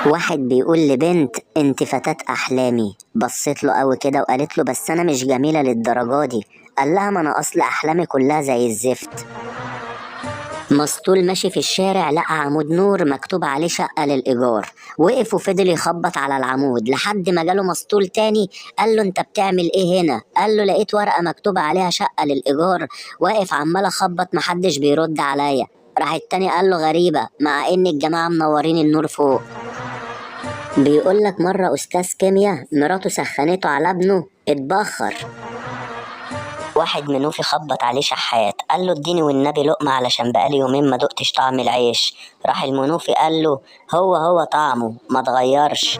واحد بيقول لبنت انت فتاة احلامي، بصيت له قوي كده وقالت له بس انا مش جميلة للدرجة دي. قال لها ما انا اصل احلامي كلها زي الزفت. مسطول ماشي في الشارع لقى عمود نور مكتوب عليه شقة للإيجار، وقف وفضل يخبط على العمود لحد ما جاله مسطول تاني قال له انت بتعمل ايه هنا؟ قال له لقيت ورقة مكتوب عليها شقة للإيجار، واقف عمال اخبط محدش بيرد عليا. راح التاني قال له غريبة مع ان الجماعة منورين النور فوق. بيقول لك مرة أستاذ كيمياء مراته سخنته على ابنه اتبخر. واحد منوفي خبط عليه شحات قال له اديني والنبي لقمة علشان بقالي يومين ما دقتش طعم العيش. راح المنوفي قال له هو طعمه ما اتغيرش.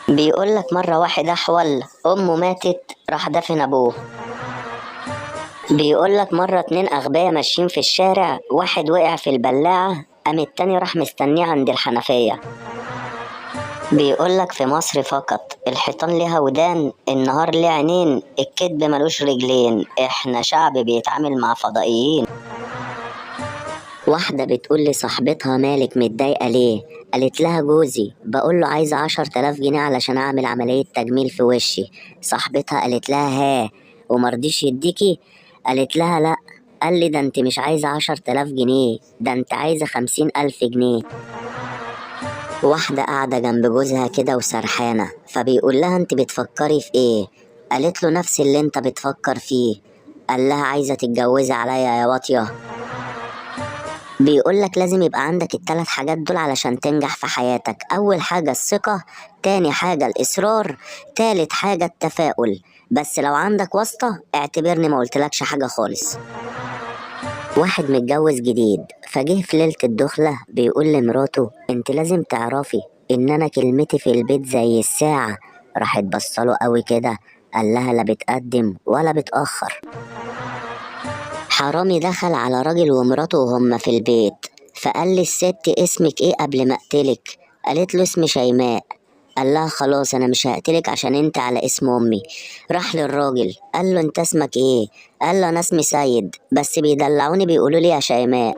بيقول لك مرة واحد أحول أمه ماتت راح دفن أبوه. بيقول لك مرة اتنين أغبياء ماشيين في الشارع، واحد وقع في البلاعة قام التاني راح مستنيه عند الحنفية. بيقول لك في مصر فقط الحيطان ليها ودان، النهار ليه عينين، الكدب ملوش رجلين، احنا شعب بيتعامل مع فضائيين. واحدة بتقول لصاحبتها مالك متضايقة ليه؟ قالت لها جوزي بقول له عايزة 10,000 جنيه علشان أعمل عملية تجميل في وشي. صاحبتها قالت لها ها ومرضيش يديكي؟ قالت لها لأ. قال لي ده انت مش عايزة 10,000 جنيه، ده انت عايزة 50,000 جنيه. واحدة قاعدة جنب جوزها كده وسرحانة، فبيقول لها انت بتفكري في ايه؟ قالت له نفس اللي انت بتفكر فيه. قال لها عايزة تتجوزي عليا يا واطية؟ بيقول لك لازم يبقى عندك ال3 حاجات دول علشان تنجح في حياتك. أول حاجة الثقة، تاني حاجة الإصرار، تالت حاجة التفاؤل. بس لو عندك واسطة اعتبرني ما قلتلكش حاجة خالص. واحد متجوز جديد فجه في ليلة الدخلة بيقول لمراته انت لازم تعرفي ان انا كلمتي في البيت زي الساعة. راحت بصله قوي كده قال لها لا بتقدم ولا بتأخر. حرامي دخل على راجل ومراته وهم في البيت، فقال للست اسمك ايه قبل ما اقتلك؟ قالت له اسمي شيماء. قال لها خلاص انا مش هقتلك عشان انت على اسم امي. راح للراجل قال له انت اسمك ايه؟ قال له انا اسمي سيد بس بيدلعوني بيقولوا لي يا شيماء.